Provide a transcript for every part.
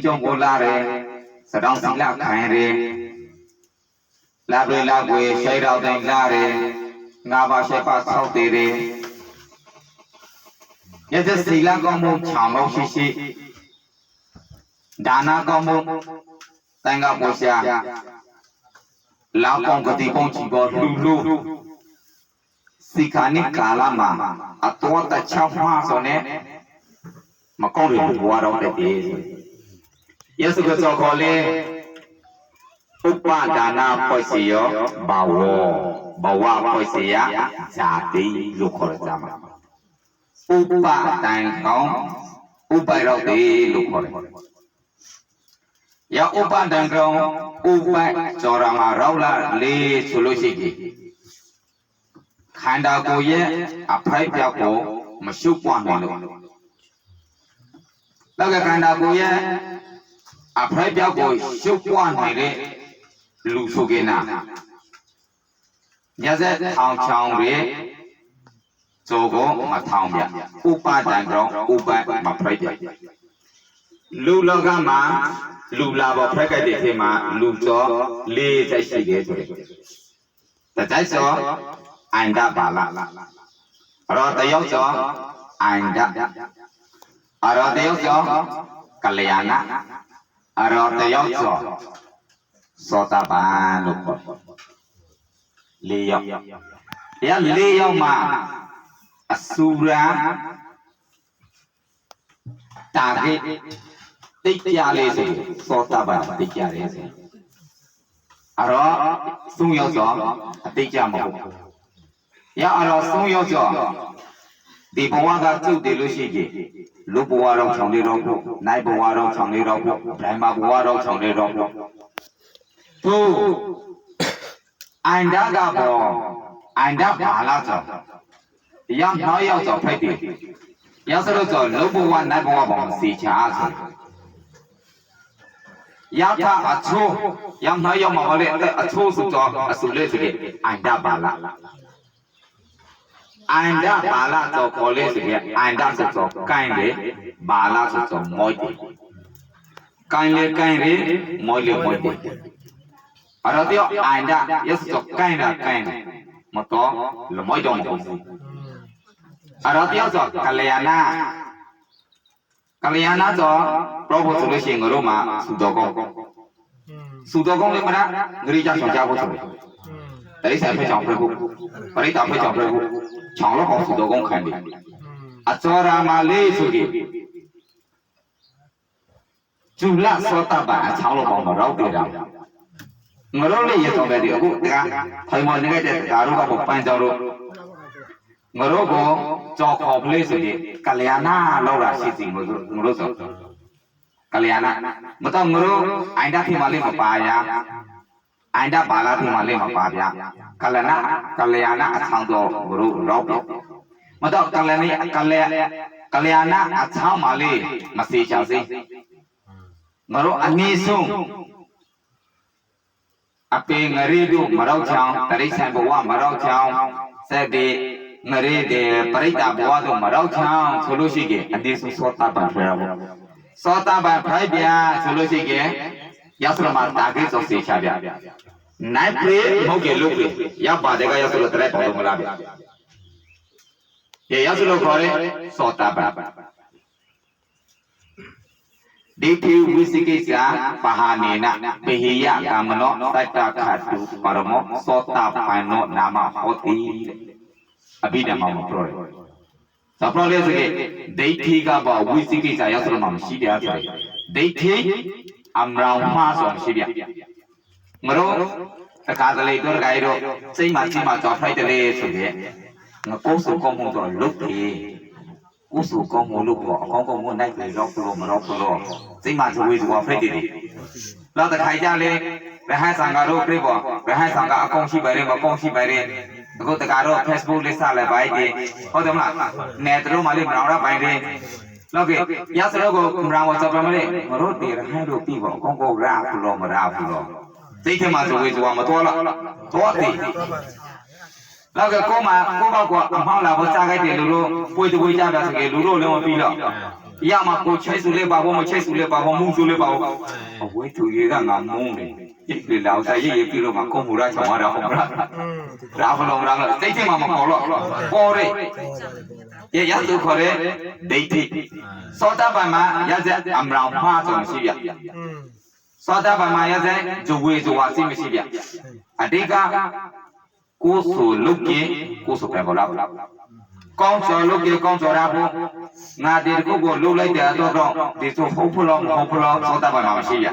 trong cô la re sa dong si la khai re la bre la quê say rau tay la re nga ba say pa sau tê re nhớ cho si la con mu chào mâu xí xí đana con mu tay nga bồ xa la con cái tí con chỉ có lu lu si khá ní cả la mà à to ta chao hoa rồi nè mà con được bùa đâu để đi nhớ sự cái cho con lên Upa dana poesiyo bawa poesia jati lukhor jama Upa tang kong upa rau ti lukhor ya upa tang kong upa chorama rau la le chulu siki khanda ko ye aphai pya ko mashu kwa me lo la ka khanda ko ye aphai pya ko shu kwa me leလူဆိုကေနာညဇက်ထောင်ချောင်းတွေဇောကိုမထောင်ပြဥပဒံကြောင့်ဥပမဖရိုက်ပြလူလောကမှာလူလာပေါ်ဖရိုက်တဲ့ထဲမှာလူကျော်၄ချက်ရှိတယ်ဆိုတယ်တကြိုက်စောအန္တပါဠအရောတယောက်ကျော်အန္တအရောတယောက်ကျော်ကလျာဏအရောတယောက်ကျော်စောတာပန်လို့ခေါ်၄ယောက်တရား၄ယောက်မှာအစူရာတာဂိတိတ်ကြလေးဆိုစောတာပန်တိတ်ကြလေးဆိုအဲ့တော့သုံးယောက်ဆိုအတိတ်ကြမဟုတ်ရအဲ့တော့သုံးယောက်ဆိုဒီဘဝကကျုပ်တယ်လို့ရှိကြလူဘဝတော့ချောင်းလေးတော့နိုင်ဘဝတော့ချောင်းလေးတော့ဗြဟ္မာဘဝတော့ချောင်းလေးတော့သူအန္တကဘောအန္တဘာလာဆိုရောက်နောက်ရောက်ဆိုဖိုက်တယ်ရောက်ဆိုတော့လုံဘဝနိုင်ဘဝဘောစီချာဆိုရောက်တာအချိုးရောက်နောက်ရောက်မှာလေအချိုးဆိုတော့အဆူလေးဆိုရင်အန္တဘာလာအန္တဘာလာဆိုခေါ်လေးဆိုရင်အန္တဆိုတော့ကိုင်းလေဘာလာဆိုတော့မော့တယ်ကိုင်းလေကိုင်းလေမော့လေမော့တယ်အရောတယောအန္တရက်စတော့ကိုင်းတာကိုင်းမတော့လမွိုက်တော့မဟုတ်ဘူးအရောတယောဆိုကလျာဏဆိုပြောဖို့ဆိုလို့ရှိရင်ငါတို့မှာစုတော်ကောင်းလည်းမလားဂရိကြဆောင်ကြဖို့ဆိုတယ်တရိစ္ဆာန်ဖိတ်ကြောင်ပြဖို့ပရိသဖိတ်ကြောင်ပြဖို့ချောင်းတော့စုတော်ကောင်းခံတယ်အစောရာမလေးဆိုကြကျူလာစောတပါအချောင်းတော့မရောက်တယ်တာငါတို့လည်းရဆောင်တယ်ဒီအခုတကထိုင်မော်နေတဲ့ဒါတို့ကပန်းကြောင်တို့ငါတို့ကိုကြော်ခေါ်ပလေးဆိုရင်ကလျာဏလောက်တာရှိစီငါတို့ဆိုကလျာဏမတော့ငါတို့အိုင်တာထိမှလေးမပါရအိုင်တာပါလာထိမှလေးမပါဗျာကလျာဏအချောင်းတော့ငါတို့ရောက်ပြီမတော့ကလျာဏအချောင်းမှလေးမစေချစေငါတို့အနည်းဆုံးအပေငရေတို့မရောက်ချောင်းတရိစ္ဆာန်ဘဝမရောက်ချောင်းစက်ဒီငရေတဲ့ပရိသဘဝတို့မရောက်ချောင်းဆိုလို့ရှိရင်အသေးဆုံးစောတာပန်ဖရဘောစောတာပန်ဖိုက်ပြဆိုလို့ရှိရင်ရသရမတာကိဆိုစေချပြနိုင်ပြေမဟုတ်ကြလို့ပြေရပါတယ်ကရသရတဲ့ပေါ်မလားဗျရသရခေါ်ရဲစောတာပန်ဒိဋ္ဌိဝိသိကိစ္စပဟာနေနပေဟိယကာမနောတတ္တခတုပရမောသောတာပန်နောနာမဟောတိအဘိဓမ္မာမှာပြောတယ်။ဒါပြောလဲဆိုရင်ဒိဋ္ဌိကဘာဝိသိကိစ္စရောက်ဆိုမှမရှိတယ်ဆိုရင်ဒိဋ္ဌိအမရောင်မှားဆိုမရှိပြ။ငါတို့တခါတလေတို့တခါရတော့စိတ်မှစိတ်မှကြောက်ဖိုက်တယ်လေဆိုရင်ငါကိုယ်စုကောင်းမှုတော့လုတ်တယ်ကိုယ်စုကောင်းမှုလို့ပေါ့အကောင်းကောင်းမှုနိုင်တယ်တော့လို့မတော့လို့စိတ်မှဇဝေဇဝဖိုက်တယ်လောက်တခါကြလေရဟန်းဆောင်ကတော့ပြိပေါ့ရဟန်းဆောင်ကအကောင်းရှိပါတယ်မကောင်းရှိပါတယ်အခုတကတော့ Facebook လေးစလိုက်ပါဒီဟုတ်တယ်မလားနယ်တို့မှလေးမတော်ရပိုင်းတယ်လောက်ကရစတော့ကိုမတော်ဝစပမလေးမတို့တည်ရဟန်းတို့ပြီပေါ့အကောင်းကောင်းရဘူးလို့မရဘူးလို့စိတ်ထဲမှာဇဝေဇဝမတော်လားတော်တယ်လောက်ကကိုမကိုဘောက်ကအမောင်းလာဖို့စားခိုက်တယ်လူတို့ပွေတပွေကြတာဆိုကြလူတို့လည်းမပြီးတော့ ရမှာကိုချိတ်စုလေးပါဘောမချိတ်စုလေးပါဘောမူစုလေးပါဘောအဝဲသူရေကငါမုန်းတယ်ဒီလောက်စားရေးပြီးတော့မှကွန်ပူတာချောင်းရတာဟုတ်လားရာဖလုံးရာစိတ်ထဲမှာမပေါ်တော့ပေါ်ရဲရသူခေါ်တဲ့ဒိဋ္ဌိသောတာပန်မှာရသက်အမရောင်မှားဆုံးရှိပြသောတာပန်မှာရသက်ဇဝေဇဝါစိမရှိပြအတိကကိုယ်ဆိုလုတ်ကြီးကိုယ်ဆိုပဲဟောလားကောင်းစောလုတ်ကြီးကောင်းစောရဖို့ငါဒီတခုကိုလုတ်လိုက်တယ်တော့ဒီဆိုဟုတ်ဖလောဟုတ်ဖလောသောတာပန်မှာမရှိပြ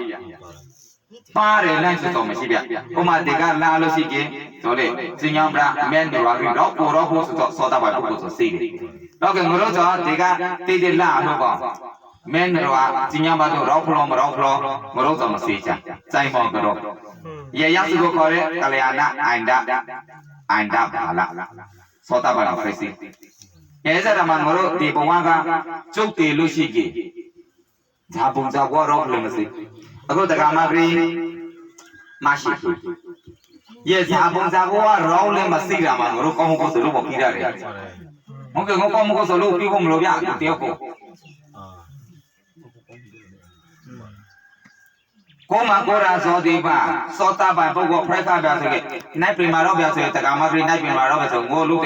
ပါတယ်လမ်းစုံမရှိပြဥမာဒီကလာလို့ရှိရင်ဆိုလေစင်ညာပရာမန်တော်ရီတော့ကိုရောဖို့ဆိုသောတာပန်ပုဂ္ဂိုလ်ဆိုစိတ်တယ်တော့ကငရောဆိုဒီကတိတိလာလို့ပေါ့မန်တော်စင်ညာပါတော့ရောဖလောမရောဖလောငရောဆိုမစေချာစိုင်းမောကတော့ရရစုကိုခေါ်တဲ့ကလျာဏအိန္ဒဘာလသောတာပန်ဖိစီအဲစရမငရောဒီဘဝကကျုပ်တည်လို့ရှိကြီးဇာပုံဇာဘောရောဖလောမစေအခုတက္ကမဂရီမရှိရဲ့ဇာပုံဇာဘောကရောင်းလည်းမသိတာမှငါတို့ကောင်းကောင်းဆိုလို့ပြီးရတယ်ဟုတ်ကဲ့ငါကောင်းကောင်းဆိုလို့ပြီးဖို့မလို့ဗျတယောက်ကိုမကိုရာသောတိပါသောတာပန်ပုဂ္ဂိုလ်ဖရက်ခါပြဆိုခဲ့နိုင်ပင်မာတော့ပြဆိုတက္ကမဂရီနိုင်ပင်မာတော့ပြဆိုငိုလို့